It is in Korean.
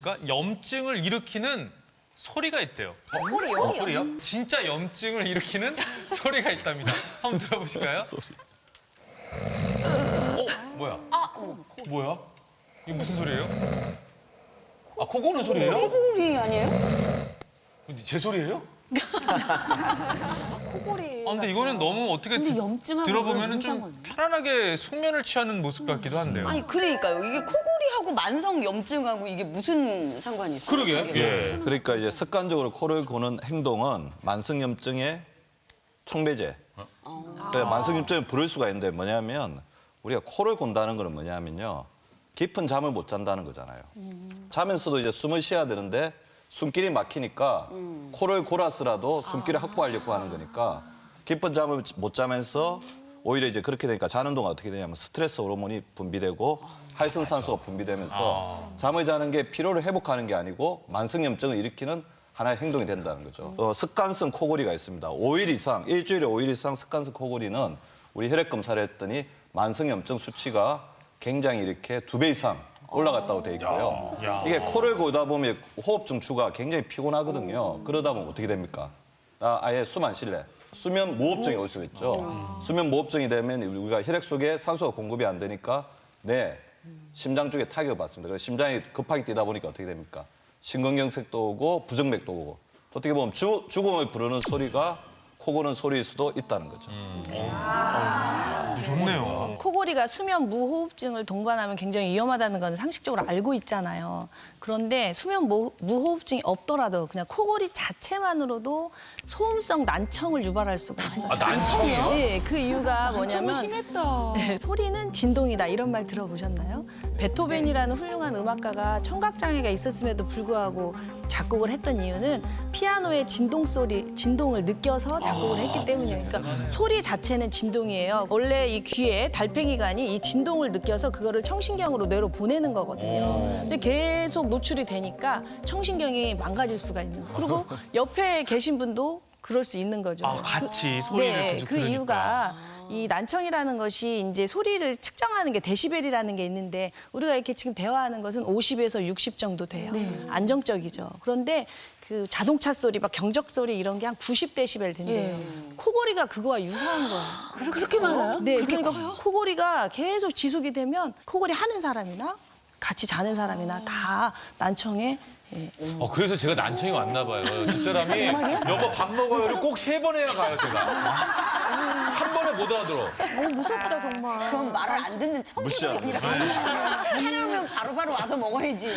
그러니까 염증을 일으키는 소리가 있대요. 소리요? 소리요? 진짜 염증을 일으키는 소리가 있답니다. 한번 들어보실까요? 뭐야? 뭐야? 이게 무슨 소리예요? 아, 코 고는 소리예요? 코골이 아니에요? 제 소리예요? 코골이. 아, 근데 이거는 너무 어떻게 근데 염증하고 들어보면은 무슨 좀 상관이에요? 편안하게 숙면을 취하는 모습 같기도 한데요. 아니 그러니까요. 이게 코골이하고 만성 염증하고 이게 무슨 상관이 있어요? 그러게. 이게? 예. 그러니까 이제 습관적으로 코를 고는 행동은 만성염증의 촉매제. 그러니까 만성염증을 부를 수가 있는데 뭐냐면 우리가 코를 곤다는 거는 뭐냐면요. 깊은 잠을 못 잔다는 거잖아요. 자면서도 이제 숨을 쉬어야 되는데 숨길이 막히니까 코를 골아서라도 숨길을 확보하려고 하는 거니까 깊은 잠을 못 자면서 오히려 이제 그렇게 되니까 자는 동안 어떻게 되냐면 스트레스 호르몬이 분비되고 활성산소가 분비되면서 잠을 자는 게 피로를 회복하는 게 아니고 만성염증을 일으키는 하나의 행동이 된다는 거죠. 습관성 코골이가 있습니다. 5일 이상, 일주일에 5일 이상 습관성 코골이는 우리 혈액 검사를 했더니 만성염증 수치가 굉장히 이렇게 2배 이상 올라갔다고 돼 있고요. 이게 코를 고다 보면 호흡 중추가 굉장히 피곤하거든요. 그러다 보면 어떻게 됩니까? 나 아예 숨 안 쉴래. 수면 무호흡증이 올 수 있죠. 수면 무호흡증이 되면 우리가 혈액 속에 산소가 공급이 안 되니까 심장 쪽에 타격을 받습니다. 그래서 심장이 급하게 뛰다 보니까 어떻게 됩니까? 심근경색도 오고 부정맥도 오고 어떻게 보면 죽음을 부르는 소리가 코 고는 소리일 수도 있다는 거죠. 무섭네요. 코골이가 수면 무호흡증을 동반하면 굉장히 위험하다는 건 상식적으로 알고 있잖아요. 그런데 수면 무호흡증이 없더라도 그냥 코골이 자체만으로도 소음성 난청을 유발할 수가 있어요. 아, 난청이요? 네, 그 이유가 뭐냐면 심했다. 네, 소리는 진동이다 이런 말 들어보셨나요? 베토벤이라는 훌륭한 음악가가 청각장애가 있었음에도 불구하고 작곡을 했던 이유는 피아노의 진동을 느껴서 작곡을 했기 때문이에요. 그러니까 소리 자체는 진동이에요. 원래 이 귀에 달팽이관이 이 진동을 느껴서 그거를 청신경으로 뇌로 보내는 거거든요. 근데 계속 노출이 되니까 청신경이 망가질 수가 있는 거예요. 그리고 옆에 계신 분도 그럴 수 있는 거죠. 아, 같이 소리를 네, 계속 그 들으니까. 이유가 이 난청이라는 것이 이제 소리를 측정하는 게 데시벨이라는 게 있는데 우리가 이렇게 지금 대화하는 것은 50에서 60 정도 돼요. 안정적이죠. 그런데 그 자동차 소리, 막 경적 소리 이런 게 한 90데시벨 된대요. 코골이가 그거와 유사한 거예요. 그렇게 많아요? 네, 그러니까 코골이가 계속 지속이 되면 코골이 하는 사람이나 같이 자는 사람이나 다 난청에 그래서 제가 난청이 왔나 봐요. 집사람이 여보 밥 먹어요를 꼭 3번 해야 가요, 제가. 한 번에 못 알아들어. 무섭다 정말. 그건 말을 안 듣는 무시하는 청소년이라서. 해놓으면 바로바로 와서 먹어야지.